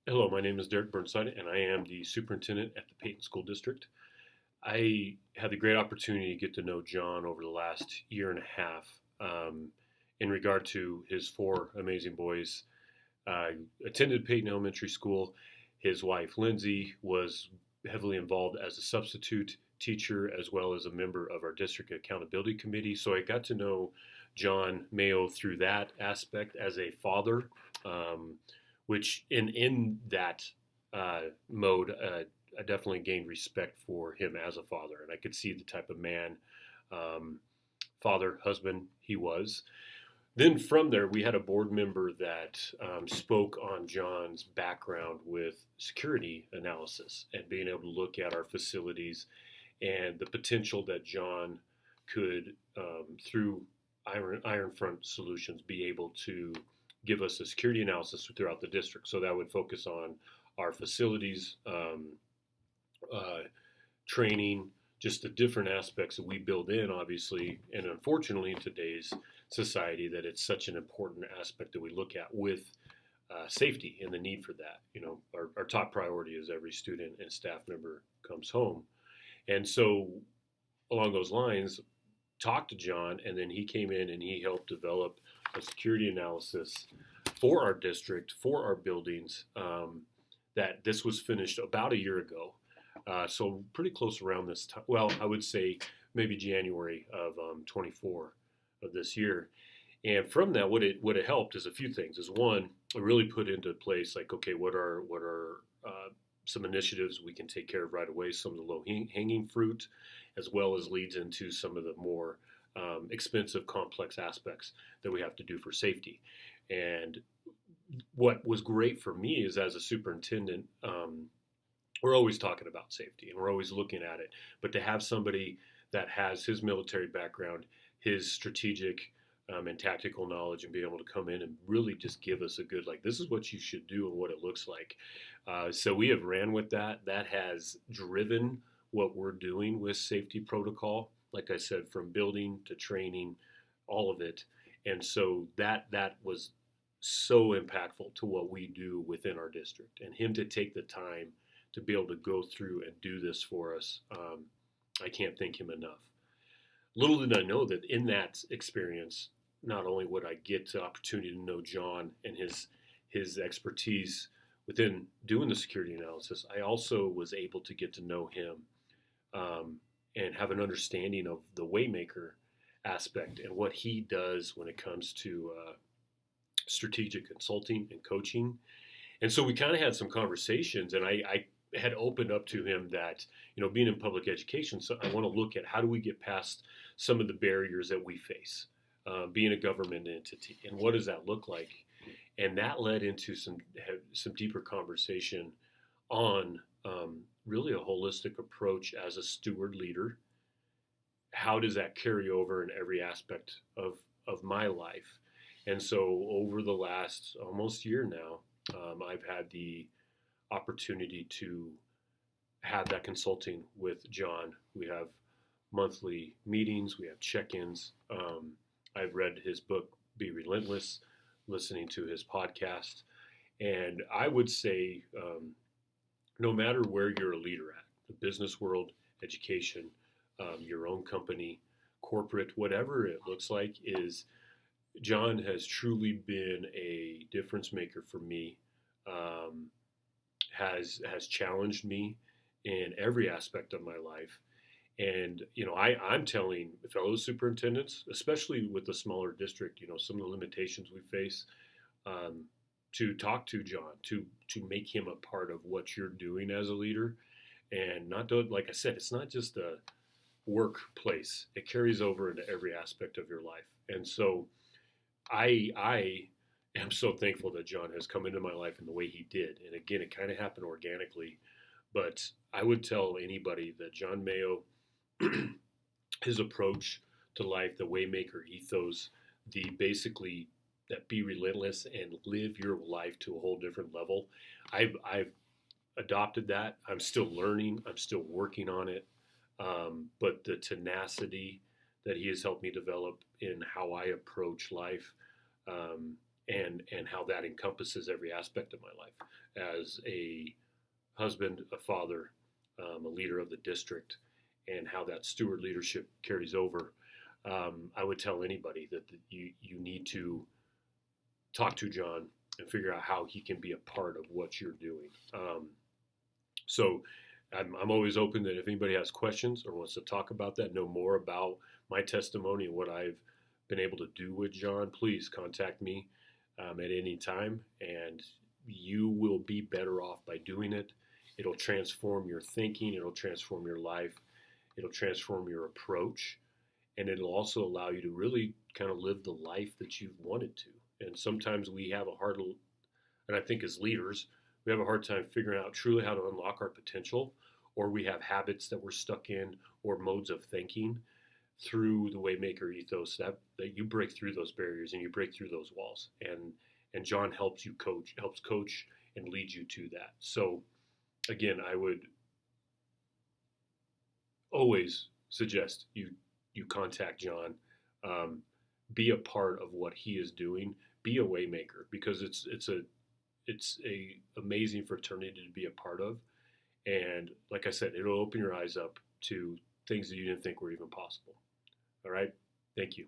Hello, my name is Derek Burnside, and I am the superintendent at the Peyton School District. I had the great opportunity to get to know Jon over the last year and a half in regard to his four amazing boys. Attended Peyton Elementary School. His wife, Lindsay, was heavily involved as a substitute teacher as well as a member of our district accountability committee. So I got to know Jon Mayo through that aspect as a father. Which in that mode, I definitely gained respect for him as a father, and I could see the type of man, father, husband he was. Then from there, we had a board member that spoke on Jon's background with security analysis and being able to look at our facilities and the potential that Jon could, through Iron Front Solutions, be able to give us a security analysis throughout the district. So that would focus on our facilities, training, just the different aspects that we build in, obviously. And unfortunately, in today's society, that it's such an important aspect that we look at with safety and the need for that. You know, our top priority is every student and staff member comes home. And so along those lines, talked to Jon, and then he came in and he helped develop a security analysis for our district, for our buildings, that this was finished about a year ago. So pretty close around this time. Well, I would say maybe January of 24 of this year. And from that, what it helped is a few things. Is one, it really put into place like, okay, what are some initiatives we can take care of right away, some of the low hanging fruit, as well as leads into some of the more expensive, complex aspects that we have to do for safety. And what was great for me is as a superintendent, we're always talking about safety and we're always looking at it. But to have somebody that has his military background, his strategic and tactical knowledge, and be able to come in and really just give us a good, like, this is what you should do and what it looks like. So we have ran with that. That has driven what we're doing with safety protocol. Like I said, from building to training, all of it. And so that was so impactful to what we do within our district. And him to take the time to be able to go through and do this for us, I can't thank him enough. Little did I know that in that experience, not only would I get the opportunity to know Jon and his expertise within doing the security analysis, I also was able to get to know him and have an understanding of the WayMaker aspect and what he does when it comes to strategic consulting and coaching. And so we kind of had some conversations, and I had opened up to him that, you know, being in public education, so I want to look at how do we get past some of the barriers that we face, being a government entity, and what does that look like? And that led into some deeper conversation on really a holistic approach as a steward leader. How does that carry over in every aspect of my life? And so over the last almost year now, I've had the opportunity to have that consulting with Jon. We have monthly meetings, we have check-ins. I've read his book, Be Relentless, listening to his podcast. And I would say, no matter where you're a leader at, the business world, education, your own company, corporate, whatever it looks like, is Jon has truly been a difference maker for me, has challenged me in every aspect of my life. And, you know, I'm telling fellow superintendents, especially with the smaller district, you know, some of the limitations we face, to talk to Jon, to make him a part of what you're doing as a leader. And not to, like I said, it's not just a workplace. It carries over into every aspect of your life. And so I am so thankful that Jon has come into my life in the way he did. And again, it kind of happened organically. But I would tell anybody that Jon Mayo, his approach to life, the WayMaker ethos, the basically that be relentless and live your life to a whole different level. I've adopted that. I'm still learning. I'm still working on it. But the tenacity that he has helped me develop in how I approach life, and how that encompasses every aspect of my life as a husband, a father, a leader of the district, and how that steward leadership carries over. I would tell anybody that you need to talk to Jon and figure out how he can be a part of what you're doing. So I'm always open that if anybody has questions or wants to talk about that, know more about my testimony and what I've been able to do with Jon, please contact me at any time, and you will be better off by doing it. It'll transform your thinking. It'll transform your life. It'll transform your approach. And it'll also allow you to really kind of live the life that you've wanted to. And sometimes we have a hard, and I think as leaders, we have a hard time figuring out truly how to unlock our potential, or we have habits that we're stuck in or modes of thinking through the WayMaker ethos that you break through those barriers and you break through those walls. And Jon helps coach and lead you to that. So again, I would always suggest you contact Jon, be a part of what he is doing, be a WayMaker, because it's a amazing fraternity to be a part of. And like I said, it'll open your eyes up to things that you didn't think were even possible. All right. Thank you.